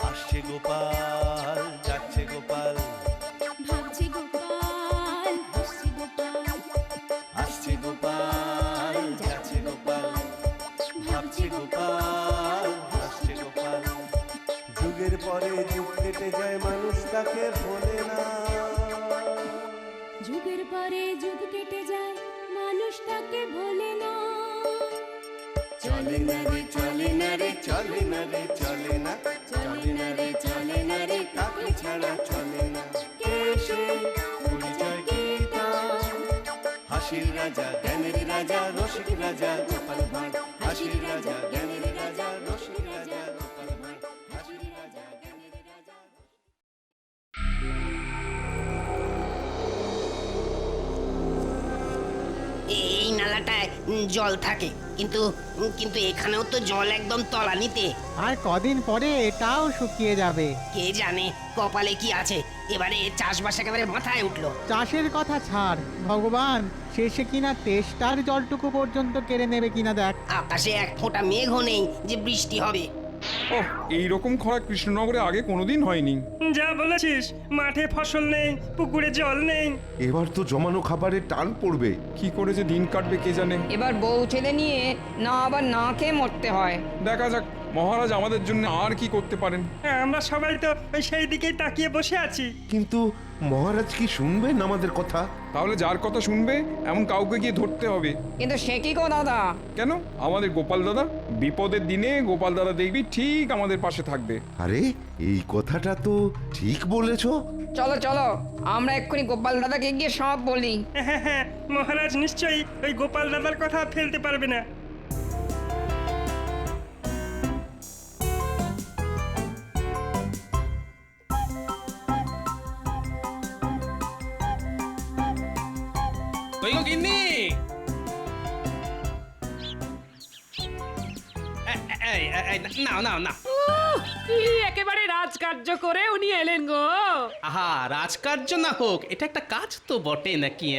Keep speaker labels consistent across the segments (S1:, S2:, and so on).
S1: আসছে গোপাল, যাচ্ছে গোপাল,
S2: ভাবছে গোপাল, হাসছে গোপাল,
S1: আসছে গোপাল, যাচ্ছে গোপাল, ভাবছে গোপাল, হাসছে গোপাল। যুগের পরে যুগ কেটে যায়, মানুষ তাকে ভোলে না।
S2: যুগের পরে যুগ কেটে যায়, মানুষ তাকে ভোলে না।
S1: চলে না রে, চলে না রে, চলে না রে, চলে না, চলে না রে, চলে না রে, কাকে ছাড়া চলে না। কে সে পরিচয় কি তার? হাসির রাজা, জ্ঞানের রাজা, রসিক রাজা গোপাল ভাঁড়। হাসির রাজা, জ্ঞানের রাজা, রসিক রাজা গোপাল ভাঁড়। হাসির রাজা, জ্ঞানের রাজা।
S3: এই নালাটায় জল থাকে, কিন্তু কিন্তু এখানেও তো জল একদম তলানিতে।
S4: আর কদিন পরে এটাও শুকিয়ে যাবে।
S3: কে জানে কপালে কি আছে, এবারে চাষবাস একেবারে মাথায় উঠলো।
S4: চাষের কথা ছাড়, ভগবান শেষে কিনা তেষ্টার জলটুকু পর্যন্ত কেড়ে নেবে কিনা দেখ।
S3: আকাশে এক ফোঁটা মেঘও নেই যে বৃষ্টি হবে।
S5: ওহ, এইরকম খরা কৃষ্ণনগরে আগে কোনোদিন হয়নি।
S6: যা বলেছিস, মাঠে ফসল নেই, পুকুরে জল নেই।
S7: এবার তো জমানো খাবারের টান পড়বে।
S5: কি করে যে দিন কাটবে কে জানে।
S8: এবার বউ ছেলে নিয়ে না আবার না খেয়ে মরতে হয়।
S5: দেখা যাক মহারাজ আমাদের জন্য আর কি করতে পারেন।
S6: আমরা সবাই তো ওই সেই দিকেই তাকিয়ে বসে আছি।
S7: কিন্তু মহারাজ কি শুনবেন আমাদের কথা?
S5: তাহলে যার কথা শুনবে এমন কাউকে গিয়ে ধরতে হবে।
S8: কিন্তু সে কি গো দাদা?
S5: কেন? আমাদের গোপাল দাদা। বিপদের দিনে গোপাল দাদা দেখবি ঠিক আমাদের পাশে থাকবে।
S7: আরে এই কথাটা তো ঠিক বলেছো।
S8: চলো চলো, আমরা এক্ষুনি গোপাল দাদাকে গিয়ে সব বলি।
S6: হ্যাঁ হ্যাঁ, মহারাজ নিশ্চয়ই ওই গোপাল দাদার কথা ফেলতে পারবে না।
S9: কই গো গিন্নি? নাও নাও না।
S10: একেবারে রাজকার্য করে উনি এলেন গো।
S9: আহা, রাজকার্য না হোক, এটা একটা কাজ তো বটে নাকি?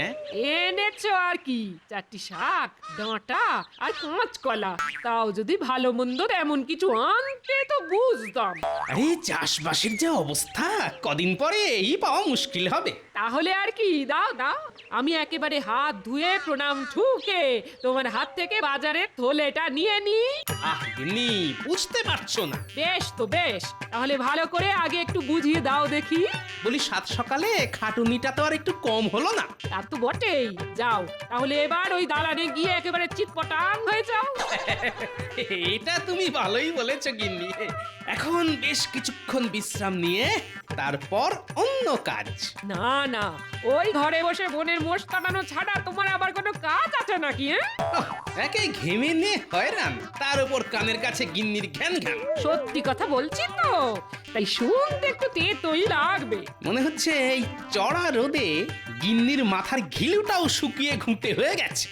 S10: এনেছো আর কি, 4টি শাক, ডাঁটা আর কাঁচকলা। তাও যদি ভালো মন্দ এমন কিছু আনতে তো বুঝতাম।
S9: আরে চাষবাসের যে অবস্থা, কদিন পরে এই পাওয়া মুশকিল হবে।
S10: তাহলে আর কি, দাও দাও, আমি একেবারে হাত ধুয়ে প্রণাম ঠুকে তোমার হাত থেকে বাজারের থলেটা নিয়ে নি।
S9: আহ গিন্নি, বুঝতে পারছো না।
S10: বেশ তো বেশ, তাহলে ভালো করে আগে একটু বুঝিয়ে দাও দেখি।
S9: বলি সাত সকালে খাটুনিটা তো আর একটু কম হলো না?
S10: তা তো বটেই। যাও তাহলে এবার ওই দালানে গিয়ে একেবারে চিটপটাং হয়ে যাও।
S9: এটা তুমি ভালোই বলেছো গিন্নি। এখন বেশ কিছুক্ষণ বিশ্রাম নিয়ে তারপর অন্য কাজ।
S10: না না, ওই ঘরে বসে বোনের মোষ কাটানো ছাড়া তোমার আবার কোনো কাজ আছে নাকি?
S9: একে ঘেমে নিয়ে হয়রান, তার উপর কানের কাছে গিন্নির ঘ্যান ঘ্যান।
S10: সত্যি কথা বলছি তো, তাই শুনতে একটু তেতই লাগবে।
S9: মনে হচ্ছে এই চড়া রোদে গিন্নির মাথার ঘিলুটাও শুকিয়ে ঘুঁটে হয়ে গেছে।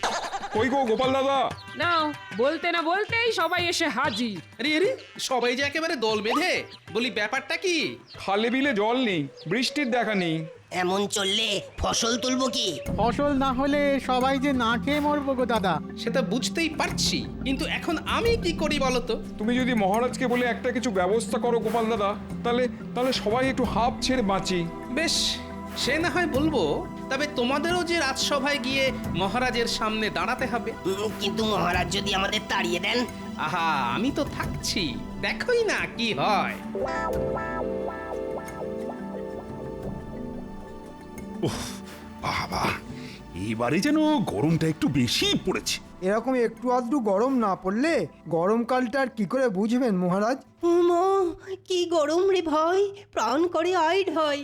S5: কই গো গোপাল দাদা?
S10: নাও, বলতে না বলতেই সবাই এসে হাজির।
S9: আরে আরে, সবাই যে একেবারে দল বেঁধে। বলি ব্যাপারটা কি?
S5: খালে বিলে জল নেই, বৃষ্টির দেখা নেই।
S3: এমন চললে ফসল তুলবো কি?
S4: ফসল না হলে সবাই যে না খেয়ে মরবো গো দাদা।
S9: সেটা বুঝতেই পারছি, কিন্তু এখন আমি কি করি বলো তো?
S5: তুমি যদি মহারাজকে বলে একটা কিছু ব্যবস্থা করো গোপাল দাদা, তাহলে তাহলে সবাই একটু হাঁপ ছেড়ে বাঁচি।
S9: বেশ, সে না হয় বলবো, তবে তোমাদেরও যে রাজসভায় গিয়ে মহারাজের সামনে দাঁড়াতে হবে।
S3: কিন্তু মহারাজ যদি আমাদের তাড়িয়ে দেন?
S9: আহা, আমি তো থাকছি, দেখোই না কি হয়।
S11: বাবা, এবারে যেন গরমটা একটু বেশি পড়েছে।
S12: এরকম একটু আধটু গরম না পড়লে গরমকালটা আর কি করে বুঝবেন মহারাজ?
S3: কি গরম রে ভাই, প্রাণ করে আইড হয়।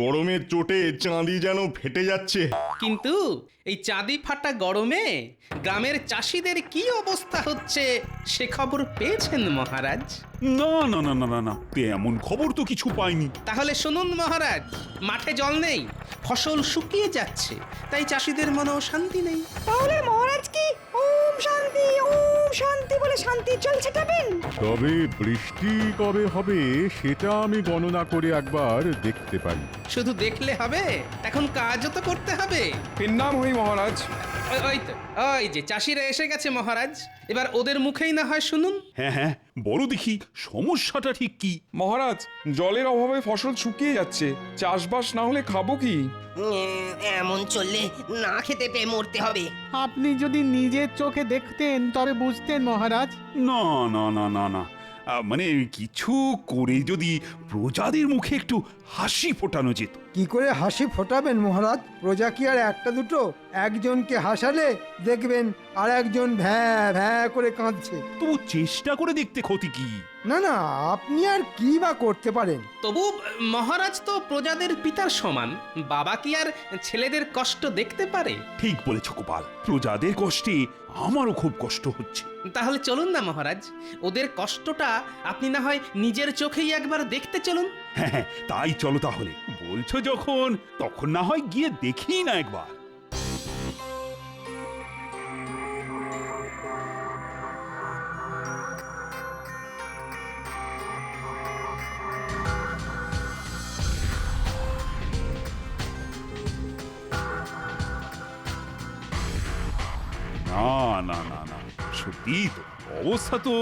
S11: গরমের চোটে চাঁদি যেন ফেটে যাচ্ছে।
S9: কিন্তু এই চাঁদি ফাটা গরমে গ্রামের চাষিদের কি অবস্থা হচ্ছে সে খবর পেয়েছেন মহারাজ?
S11: না না না না না না, তেমন খবর তো কিছু পাইনি।
S9: তাহলে শুনুন মহারাজ, মাঠে জল নেই, ফসল শুকিয়ে যাচ্ছে, তাই চাষিদের মনেও শান্তি নেই।
S8: তাহলে মহারাজ কি ওম শান্তি ওম
S2: খুব শান্তি বলে শান্তির জল ছেটাবেন?
S11: তবে বৃষ্টি কবে হবে সেটা আমি গণনা করে একবার দেখতে পারি।
S9: শুধু দেখলে হবে, এখন কাজও তো করতে হবে।
S5: এর নাম হই মহারাজ।
S9: ওই তো, ওই যে চাষিরা এসে গেছে মহারাজ, এবার ওদের মুখেই না হয় শুনুন।
S11: হ্যাঁ হ্যাঁ, বড় দেখি সমস্যাটা ঠিক কি।
S5: মহারাজ, জলের অভাবে ফসল শুকিয়ে যাচ্ছে, চাষবাস না হলে খাবো কি?
S3: এমন চললে না খেতে পেয়ে মরতে হবে।
S4: আপনি যদি নিজের চোখে দেখতেন তবে বুঝতেন মহারাজ।
S11: না না না না না, মানে কিছু করে যদি প্রজাদের মুখে একটু হাসি ফোটানো যেত।
S12: কি করে হাসি ফোটাবেন মহারাজ? প্রজা কি আর একটা দুটো? একজনকে হাসালে দেখবেন আর একজন ভ্যাঁ ভ্যাঁ করে কাঁদছে।
S11: তবু চেষ্টা করে দেখতে ক্ষতি কি?
S12: না না, আপনি আর কি বা করতে পারেন?
S9: তবু মহারাজ তো প্রজাদের পিতার সমান, বাবা কি আর ছেলেদের কষ্ট দেখতে পারে?
S11: ঠিক বলেছ গোপাল, প্রজাদের কষ্টে আমারও খুব কষ্ট হচ্ছে।
S9: তাহলে চলুন না মহারাজ, ওদের কষ্টটা আপনি না হয় নিজের চোখেই একবার দেখতে চলুন।
S11: হ্যাঁ হ্যাঁ, তাই চলো তাহলে। বলছো যখন, তখন না হয় গিয়ে দেখি না একবার। না না না না, সত্যি তো অবস্থা তো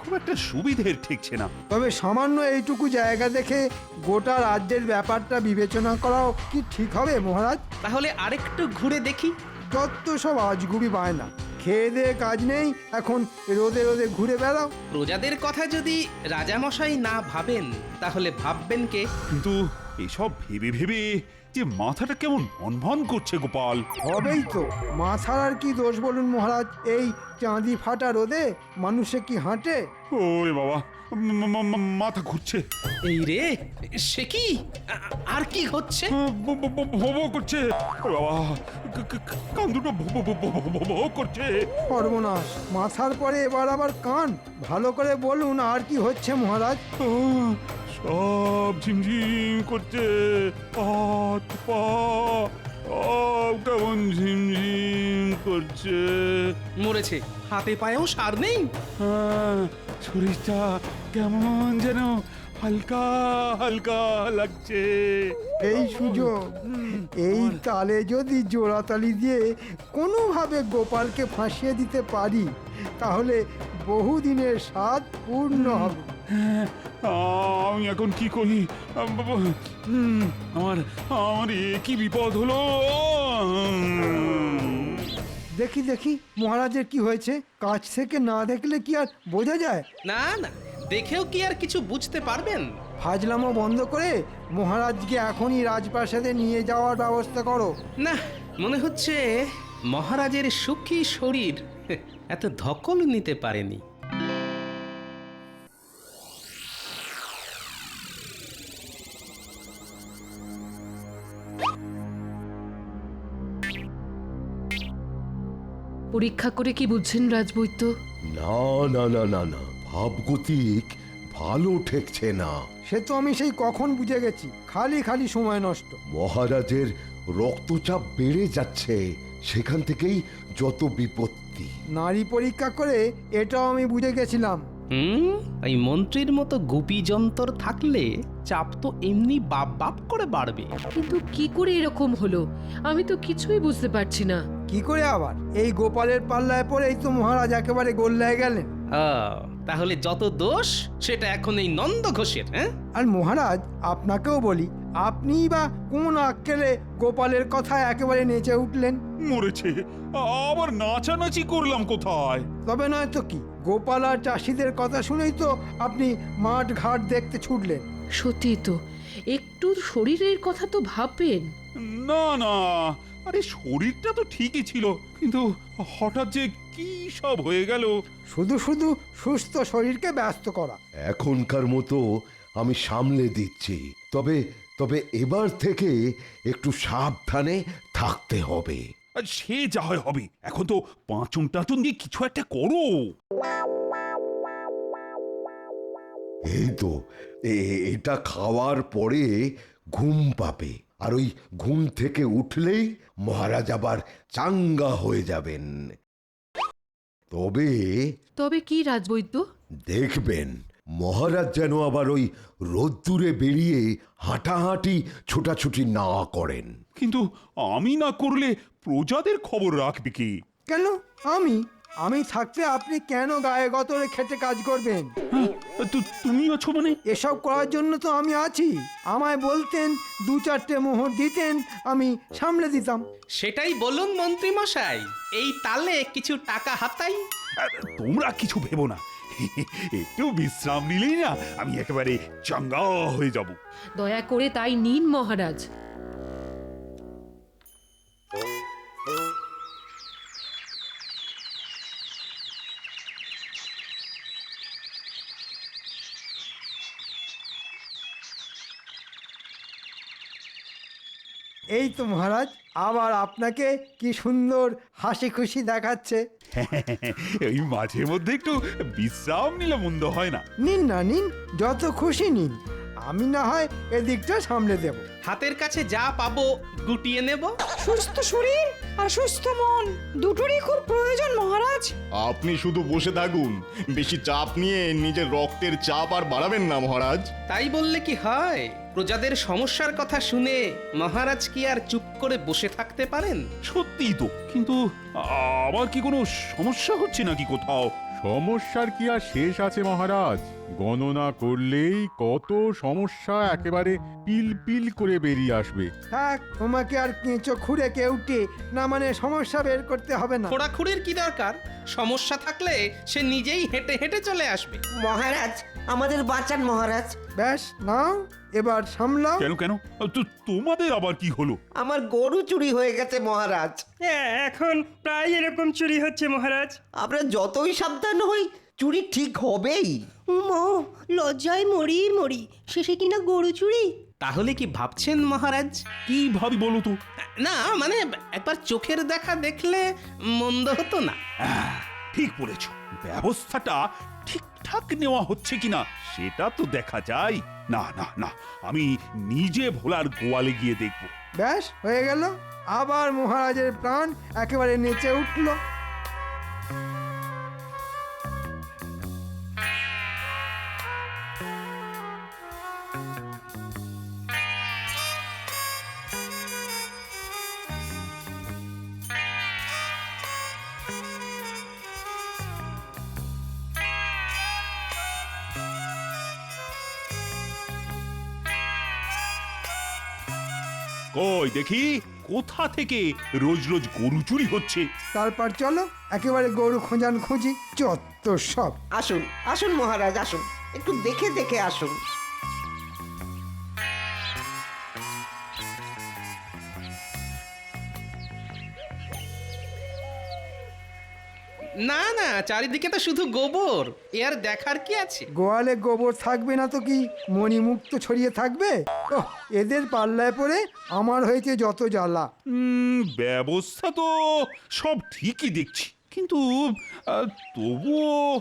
S11: খুব একটা সুবিধের ঠেকছে না।
S12: তবে সামান্য এইটুকু জায়গা দেখে গোটা রাজ্যের ব্যাপারটা বিবেচনা করাও কি ঠিক হবে মহারাজ?
S9: তাহলে আরেকটু ঘুরে দেখি।
S12: যত সব আজগুবি বায়না, খেয়ে দেয়ে কাজ নেই, এখন রোদে রোদে ঘুরে বেড়াও।
S9: প্রজাদের কথা যদি রাজামশাই না ভাবেন, তাহলে ভাববেন কে?
S11: কিন্তু এসব ভেবে ভেবে যে মাথাটা কেমন ভন করছে গোপাল।
S12: হবেই তো, মাথার আর কি দোষ বলুন মহারাজ? এই চাঁদি ফাটা রোদে মানুষে কি হাঁটে?
S11: ওরে বাবা, মাথা ঘুরছে।
S9: এই রে, সে কি? আর কি হচ্ছে?
S11: ভো করছে। ওরে বাবা, কান দুটো ভো করছে।
S12: সর্বনাশ, মাথার পরে এবার আবার কান। ভালো করে বলুন, আর কি হচ্ছে মহারাজ?
S11: সব ঝিমঝিম করছে, হাত পা সব কেমন ঝিমঝিম করছে।
S9: মরেছে, হাতে পায়েও সার নেই।
S11: হ্যাঁ, শরীরটা কেমন যেন হালকা হালকা লাগছে।
S12: এই সুযোগ, এই তালে যদি জোড়াতালি দিয়ে কোনোভাবে গোপালকে ফাঁসিয়ে দিতে পারি, তাহলে বহুদিনের স্বাদ পূর্ণ হবে।
S11: হ্যাঁ, আমি এখন কি করি? আমার আমার কি বিপদ হলো?
S12: দেখি দেখি মহারাজের কি হয়েছে। কাছ থেকে না দেখলে কি আর বোঝা যায়?
S9: না না, দেখেও কি আর কিছু বুঝতে পারবেন?
S12: ফাজলামো বন্ধ করে মহারাজকে এখনই রাজপ্রাসাদে নিয়ে যাওয়ার ব্যবস্থা করো।
S9: না, মনে হচ্ছে মহারাজের সুখী শরীর এত ধকল নিতে পারেনি।
S10: পরীক্ষা করে কি বুঝছেন রাজবৈদ্য?
S7: না না না না না, ভাবগতিক ভালো ঠেকছে না।
S12: সে তো আমি সেই কখন বুঝে গেছি, খালি খালি সময় নষ্ট।
S7: মহারাজের রক্তচাপ বেড়ে যাচ্ছে, সেখান থেকেই যত বিপত্তি।
S12: নারী পরীক্ষা করে এটাও আমি বুঝে গেছিলাম।
S9: এই মন্ত্রীর মতো গুপি যন্তর থাকলে চাপ তো এমনি বাপ বাপ করে বাড়বে।
S10: কিন্তু কি করে এরকম হলো আমি তো কিছুই বুঝতে পারছি না।
S12: কি করে আবার? এই গোপালের পাল্লায় পড়েই তো মহারাজ একেবারে গোল্লায় গেলেন।
S9: তাহলে যত দোষ সেটা এখন এই নন্দ ঘোষের। হ্যাঁ,
S12: আর মহারাজ আপনাকেও বলি, আপনিই বা কোন আক্কেলে গোপালের কথায় একেবারে নেচে উঠলেন?
S11: মরেছে, আবার নাচানাচি করলাম কোথায়?
S12: তবে নয় তো কি, গোপাল আর চাষিদের কথা শুনেই তো আপনি মাঠ ঘাট দেখতে ছুটলেন।
S10: সত্যি তো, একটু শরীরের কথা তো ভাববেন।
S11: না না, আরে শরীরটা তো ঠিকই ছিল, কিন্তু হঠাৎ যে কি সব হয়ে গেল।
S12: শুধু শুধু সুস্থ শরীরকে ব্যস্ত করা।
S7: এখনকার মতো আমি সামলে দিচ্ছি, তবে তবে এবার থেকে একটু সাবধানে থাকতে হবে।
S11: আর সে যা হয় হবে, এখন তো পাঁচন টাচন দিয়ে কিছু একটা করো।
S7: এই তো এটা খাওয়ার পরে ঘুম পাবে, আর ওই ঘুম থেকে উঠলেই মহারাজ আবার চাঙ্গা হয়ে যাবেন। তবে
S10: তবে কি রাজবৈদ্য?
S7: দেখবেন মহারাজ যেন আবার ওই রোদ্দুরে বেরিয়ে হাঁটাহাঁটি ছোটাছুটি না করেন।
S11: কিন্তু আমি না করলে প্রজাদের খবর রাখবে কে?
S12: কেন আমি থাকতে আপনি কেন গায়ে গতরে খেটে কাজ করবেন?
S11: হ্যাঁ, তুমি আছো মানে?
S12: এসব করার জন্য তো আমি আছি। আমায় বলতেন, 2-4টে মোহর দিতেন, আমি সামলে দিতাম।
S9: সেটাই বলুন মন্ত্রী মশাই, এই তালে কিছু টাকা হাতাই।
S11: তোমরা কিছু ভেবো না, একটু বিশ্রাম নিলেই না আমি একেবারে চাঙ্গা হয়ে যাব।
S10: দয়া করে তাই নিন মহারাজ।
S12: এই তো মহারাজ, আবার আপনাকে কি সুন্দর হাসি খুশি দেখাচ্ছে।
S11: এই মাঝে মধ্যে একটু বিশ্রাম নিলে মন্দ হয় না।
S12: নিন না নিন, যত খুশি নিন, আমি না হয় এদিকটা সামলে দেব।
S9: হাতের কাছে যা পাবো গুটিয়ে নেব।
S8: সুস্থ শরীর আর সুস্থ মন দুটোরই খুব প্রয়োজন মহারাজ।
S1: আপনি শুধু বসে থাকুন, বেশি চাপ নিয়ে নিজের রক্তের চাপ আর বাড়াবেন না মহারাজ।
S9: তাই বললে কি হয়? প্রজাদের সমস্যার কথা শুনে মহারাজ কি আর চুপ করে বসে থাকতে পারেন?
S11: সত্যিই তো, কিন্তু আবার কি কোনো সমস্যা হচ্ছে নাকি কোথাও?
S13: সমস্যার কি আর শেষ আছে মহারাজ? গণনা করলেই কত সমস্যা একেবারে পিল পিল করে বেরিয়ে আসবে।
S12: থাক, তোমাকে আর কেঁচো খুঁড়ে কেউটে না মানে সমস্যা বের করতে হবে না।
S9: খোঁড়াখুড়ির কি দরকার? সমস্যা থাকলে সে নিজেই হেঁটে হেঁটে চলে আসবে।
S3: মহারাজ, আমাদের বাঁচান মহারাজ।
S12: ব্যাস, নাও এবার সামলাও।
S11: কেন কেন তোমাদের আবার কি হলো?
S3: আমার গরু চুরি হয়ে গেছে মহারাজ।
S6: এখন প্রায় এরকম চুরি হচ্ছে মহারাজ।
S3: আমরা যতই সাবধান হই, চুরি ঠিক হবেই। লজ্জায় মরি মরি, শেষে কিনা গরু চুরি।
S9: তাহলে কি ভাবছেন মহারাজ?
S11: কি ভাবি বলো তো?
S9: না মানে একবার চোখের দেখা দেখলে মন্দ হতো না।
S11: ঠিক বলেছ, ব্যবস্থাটা ঠিকঠাক নেওয়া হচ্ছে কিনা সেটা তো দেখা যায়। না না না, আমি নিজে ভোলার গোয়ালে গিয়ে দেখব।
S12: ব্যাস হয়ে গেল, আবার মহারাজের প্রাণ একেবারে নেচে উঠল।
S11: কই দেখি কোথা থেকে রোজ রোজ গরু চুরি হচ্ছে।
S12: তারপর চলো একেবারে গরু খোঁজান খুঁজি, যত সব।
S3: আসুন আসুন মহারাজ, আসুন, একটু দেখে দেখে আসুন।
S9: না না, চারিদিকে তো শুধু গোবর, এ আর দেখার কি আছে?
S12: গোয়ালে গোবর থাকবে না তো কি মণিমুক্ত ছড়িয়ে থাকবে? ওহ, এদের পাল্লায় পড়ে আমার হয়েছে যত জ্বালা।
S11: ব্যবস্থা তো সব ঠিকই দেখছি, কিন্তু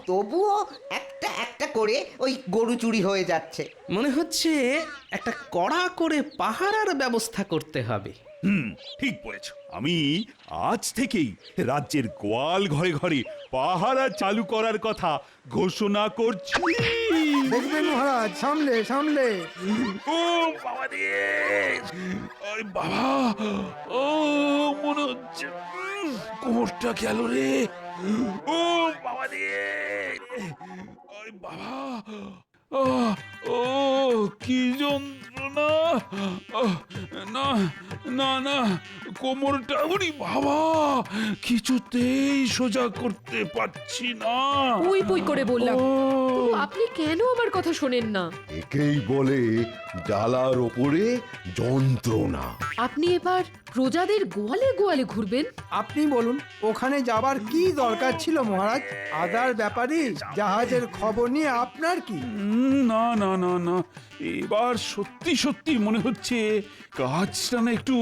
S3: তবুও একটা একটা করে ওই গরু চুরি হয়ে যাচ্ছে।
S9: মনে হচ্ছে একটা কড়া করে পাহারার ব্যবস্থা করতে হবে।
S11: ঠিক বলেছ। আমি আজ থেকেই রাজ্যের গোয়াল ঘরে ঘরে পাহারা চালু করার কথা ঘোষণা করছি।
S12: দেখবেন মহারাজ, সামলে সামলে।
S11: ও বাবা রে, ওই বাবা, ও মনে হচ্ছে কোমরটা গেল রে। ও বাবা রে, ওই বাবা, ও কি যন্ত্রণা! না না না, কোমরটা, ওরে বাবা, কিছুতেই সোজা করতে পারছি না।
S10: পুই পুই করে বললাম, তবু আপনি কেন আমার কথা শোনেন না?
S7: একেই বলে জ্বালার ওপরে যন্ত্রণা।
S10: আপনি এবার প্রজাদের গোয়ালে গোয়ালে ঘুরবেন?
S12: আপনি বলুন, ওখানে যাবার কি দরকার ছিল মহারাজ? আদার ব্যাপারে জাহাজের খবর নিয়ে আপনার কি?
S11: না না না না, এবার সত্যি সত্যি মনে হচ্ছে কাজটা না একটু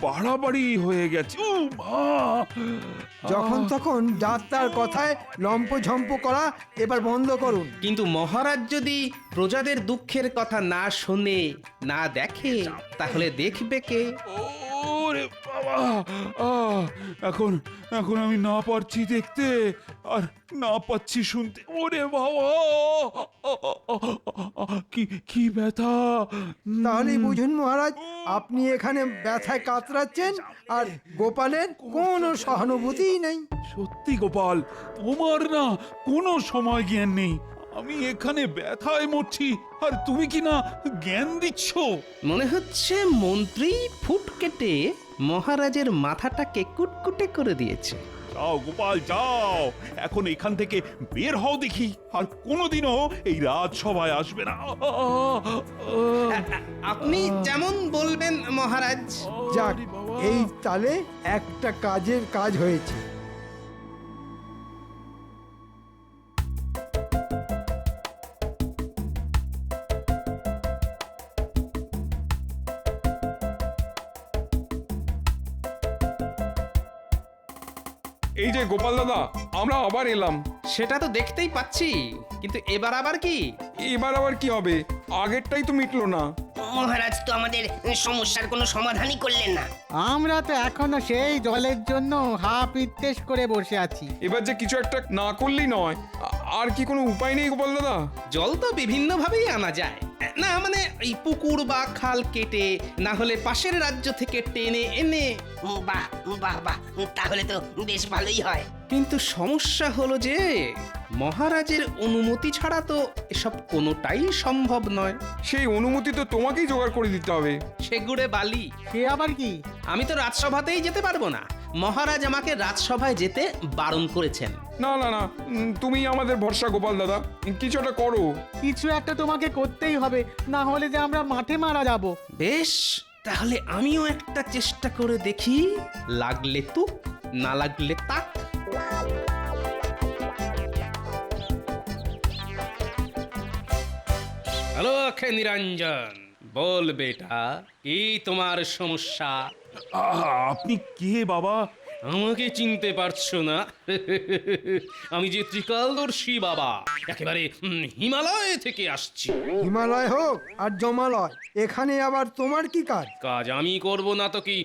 S11: বাড়াবাড়ি হয়ে গেছে। ও মা!
S12: যখন তখন ডাক্তার কথায় লম্পঝম্প করা এবার বন্ধ করুন।
S9: কিন্তু মহারাজ যদি প্রজাদের দুঃখের কথা না শোনে, না দেখে, তাহলে দেখবে কে?
S11: ওরে বাবা! বাবা! এখন এখন আমি না পারছি দেখতে আর না পাচ্ছি শুনতে। ওরে বাবা! কি কি ব্যথা!
S12: তাহলেই বুঝুন মহারাজ, আপনি এখানে ব্যথায় কাতরাচ্ছেন আর গোপালের কোনো সহানুভূতিই নেই।
S11: সত্যি গোপাল, তোমার না কোনো সময় জ্ঞান নেই। আমি এখানে ব্যথায় মরছি আর তুমি কি না জ্ঞান দিচ্ছ?
S9: মনে হচ্ছে মন্ত্রী ফুট কেটে মহারাজের মাথাটাকে কুটকুটে করে দিয়েছে।
S11: যাও গোপাল যাও, এখন এখান থেকে বের হও দেখি, আর কোনোদিনও এই রাজসভায় আসবে না।
S9: আপনি যেমন বলবেন মহারাজ।
S12: যাক, এই তালে একটা কাজের কাজ হয়েছে।
S5: এই যে গোপাল দাদা, আমরা আবার এলাম।
S9: সেটা তো দেখতেই পাচ্ছি, কিন্তু এবার আবার কি?
S5: এবার আবার কি হবে? আগেরটাই তো মিটলো না।
S3: মহারাজ তো আমাদের সমস্যার কোনো সমাধানই করলেন না।
S4: আমরা তো এখনো সেই জলের জন্য হা পিত্তেশ করে বসে আছি।
S5: এবার যে কিছু একটা না করলেই নয়। আর কি কোনো উপায় নেই গোপাল দাদা?
S9: জল তো বিভিন্ন ভাবেই আনা যায়, না মানে এই পুকুর বা খাল কেটে, না হলে পাশের রাজ্য থেকে টেনে এনে।
S3: বাহ বাহ বাহ, তাহলে তো বেশ ভালোই হয়।
S9: কিন্তু সমস্যা হলো যে মহারাজের অনুমতি ছাড়া তো এসব কোনোটাই সম্ভব নয়।
S5: সেই অনুমতি তো তোমাকেই জোগাড় করে দিতে হবে।
S9: সেগুড়ে বালি।
S4: সে আবার কি?
S9: আমি তো রাজসভাতেই যেতে পারবো না। মহারাজ আমাকে রাজসভায় যেতে বারণ করেছেন।
S5: না না না, তুমি আমাদের ভরসা গোপাল দাদা, কিছু একটা করো।
S4: কিছু একটা তোমাকে করতেই হবে, না হলে যে আমরা মাঠে মারা যাব।
S9: বেশ, তাহলে আমিও একটা চেষ্টা করে দেখি। লাগলে তুক, না লাগলে তাক। হ্যালো অক্ষয় নিরঞ্জন, বল বেটা, কি তোমার সমস্যা?
S11: আপনি কে বাবা?
S9: আমাকে চিনতে পারছো না? আমি যে ত্রিকালদর্শী বাবা, একেবারে হিমালয় থেকে আসছি।
S12: হিমালয় হোক আর জমালয়, এখানে আবার তোমার কি কাজ?
S9: কাজ আমি করব না তো কি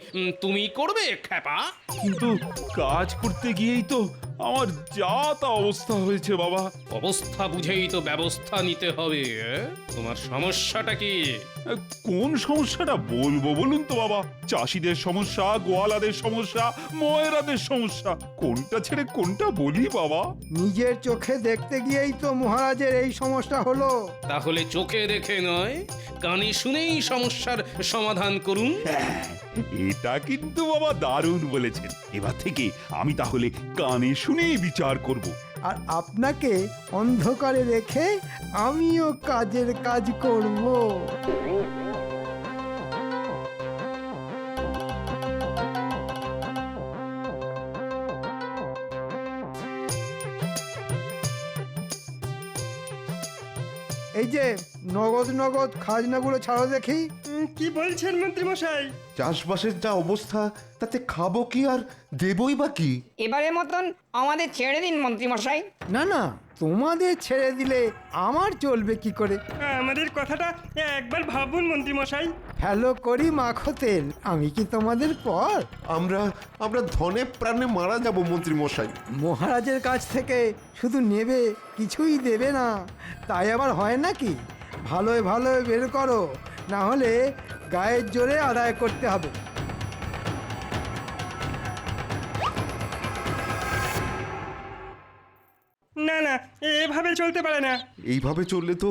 S9: তুমি করবে খেপা?
S11: কিন্তু কাজ করতে গিয়েই তো আমার যা তা অবস্থা হয়েছে বাবা।
S9: অবস্থা বুঝেই তো ব্যবস্থা নিতে হবে। তোমার সমস্যাটা কি?
S11: কোন সমস্যাটা বলবো বলুন তো বাবা? চাষিদের সমস্যা, গোয়ালাদের সমস্যা, ময়রাদের সমস্যা, কোনটা ছেড়ে কোনটা বলি বাবা?
S12: নিজের চোখে দেখতে গিয়েই তো মহারাজের এই সমস্যা হলো।
S9: তাহলে চোখে দেখে নয়, কানে শুনেই সমস্যার সমাধান করুন।
S11: এটা কিন্তু বাবা দারুণ বলেছেন। এবার থেকে আমি তাহলে কানে শুনেই বিচার করব।
S12: আর আপনাকে অন্ধকারে রেখে আমিও কাজের কাজ করব। এই যে নগদ নগদ খাজনাগুলো ছাড়ো দেখি।
S6: কি বলছেন মন্ত্রী মশাই?
S7: চাষবাসের যা অবস্থা, তাতে খাবো কি আর দেবই বা কি?
S8: এবারের মতন আমাদের ছেড়ে দিন মন্ত্রী মশাই।
S12: না না, তোমাদের ছেড়ে দিলে আমার চলবে কি করে?
S6: আমাদের কথাটা একবার ভাবুন মন্ত্রী মশাই।
S12: হ্যালো করি মাখো তেল, আমি কি তোমাদের পর?
S7: আমরা আমরা ধনে প্রাণে মারা যাব মন্ত্রী মশাই।
S12: মহারাজের কাছ থেকে শুধু নেবে, কিছুই দেবে না, তাই আবার হয় নাকি? ভালোই ভালোই বের করো, না হলে গায়ের জোরে আদায় করতে হবে।
S6: না না, এভাবে চলতে পারে না।
S7: এইভাবে চললে তো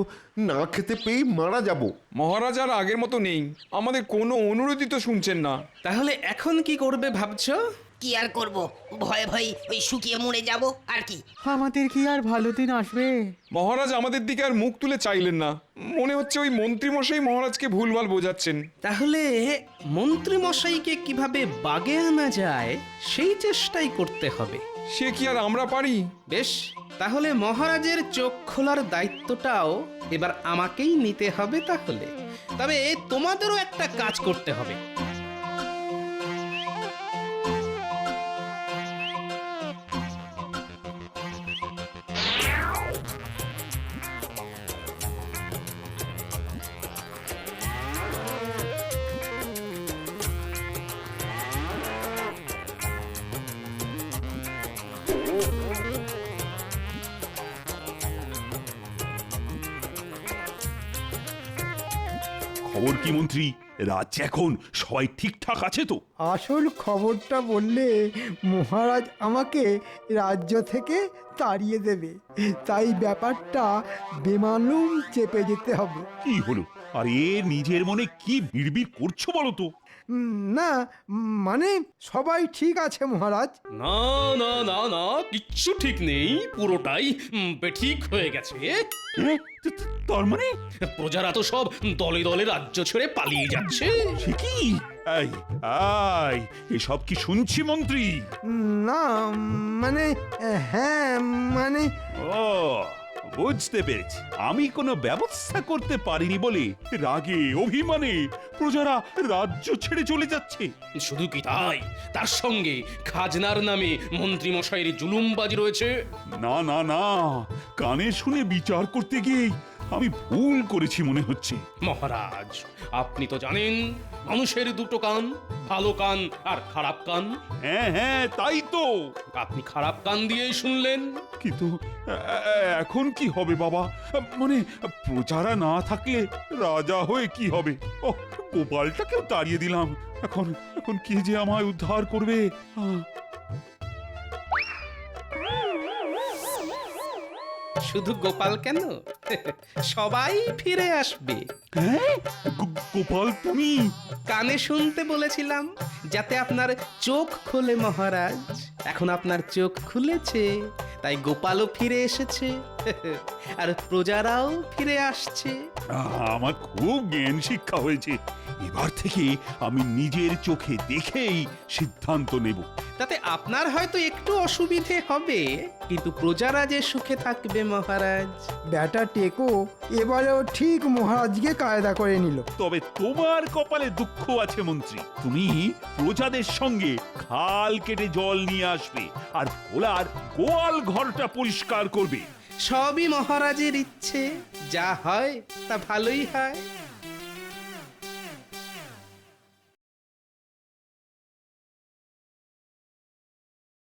S7: না খেতে পেয়েই মারা যাব।
S5: মহারাজ আর আগের মতো নেই, আমাদের কোনো অনুরোধই তো শুনছেন না।
S9: তাহলে এখন কি করবে ভাবছো?
S3: কি আর করব, ভয়ে ভয়ে ওই শুকিয়ে মরে যাব আর কি।
S4: আমাদের কি আর ভালো দিন আসবে?
S5: মহারাজ আমাদের দিকে আর মুখ তুলে চাইলেন না। মনে হচ্ছে ওই মন্ত্রী মশাই মহারাজকে ভুলভাল বোঝাচ্ছেন।
S9: তাহলে মন্ত্রী মশাইকে কিভাবে বাগে আনা যায় সেই চেষ্টাই করতে হবে।
S5: সে কি আর আমরা পারি?
S9: বেশ, তাহলে মহারাজের চোখ খোলার দায়িত্বটাও এবার আমাকেই নিতে হবে। তাহলে তবে তোমাদেরও একটা কাজ করতে হবে।
S11: খবর কি মন্ত্রী? রাজ্যে এখন সবাই ঠিকঠাক আছে তো?
S12: আসল খবরটা বললে মহারাজ আমাকে রাজ্য থেকে তাড়িয়ে দেবে, তাই ব্যাপারটা বেমালুম চেপে যেতে হবে।
S11: কি হলো? আরে নিজের মনে কি বিড়বিড় করছো বলো তো?
S12: না, মানে সবাই ঠিক আছে মহারাজ।
S9: না না না না, কিচ্ছু ঠিক নেই, পুরোটাই বেঠিক হয়ে গেছে।
S11: তার মানে
S9: প্রজারা তো সব দলে দলে রাজ্য ছেড়ে পালিয়ে যাচ্ছে।
S11: সে কি? এই এই এসব কি শুনছি মন্ত্রী?
S12: না মানে হ্যাঁ মানে
S11: ও বুঝতে পেরেছি, আমি কোনো ব্যবস্থা করতে পারিনি বলে রাগে অভিমানে প্রজারা রাজ্য ছেড়ে চলে যাচ্ছে।
S9: শুধু কি তাই, তার সঙ্গে খাজনার নামে মন্ত্রী মশাইয়ের জুলুমবাজি রয়েছে।
S11: না না না, কানে শুনে বিচার করতে গিয়ে আমি ভুল করেছি মনে হচ্ছে।
S9: মহারাজ, আপনি তো জানেন মানুষের দুটো কান, ভালো কান আর খারাপ কান।
S11: হ্যাঁ হ্যাঁ তাই তো।
S9: আপনি খারাপ কান দিয়েই শুনলেন।
S11: কিন্তু এখন কি হবে বাবা? মানে প্রজারা না থাকলে রাজা হয়ে কি হবে? ও গোপালটাকেও তাড়িয়ে দিলাম, এখন এখন কে যে আমায় উদ্ধার করবে?
S9: শুধু গোপাল কেন, সবাই ফিরে আসবে।
S11: হ্যাঁ গোপাল তুমি?
S9: কানে শুনতে বলেছিলাম যাতে আপনার চোখ খোলে মহারাজ। এখন আপনার চোখ খুলেছে, তাই গোপালও ফিরে এসেছে আর প্রজারাও ফিরে আসছে।
S11: আমার খুব জ্ঞান শিক্ষা হয়েছে, এবার থেকে আমি নিজের চোখে দেখেই সিদ্ধান্ত নেব।
S9: তাতে আপনার হয়তো একটু অসুবিধে হবে, কিন্তু প্রজারা যে সুখে থাকবে মহারাজ।
S12: ব্যাটা টেকো এবারেও ঠিক মহারাজকে কায়দা করে নিল।
S11: তবে তোমার কপালে দুঃখ আছে মন্ত্রী, তুমি প্রজাদের সঙ্গে খাল কেটে জল নিয়ে আসবে আর ভোলার গোয়াল ঘরটা পরিষ্কার করবে।
S9: সবই মহারাজের ইচ্ছে, যা হয় তা ভালোই হয়।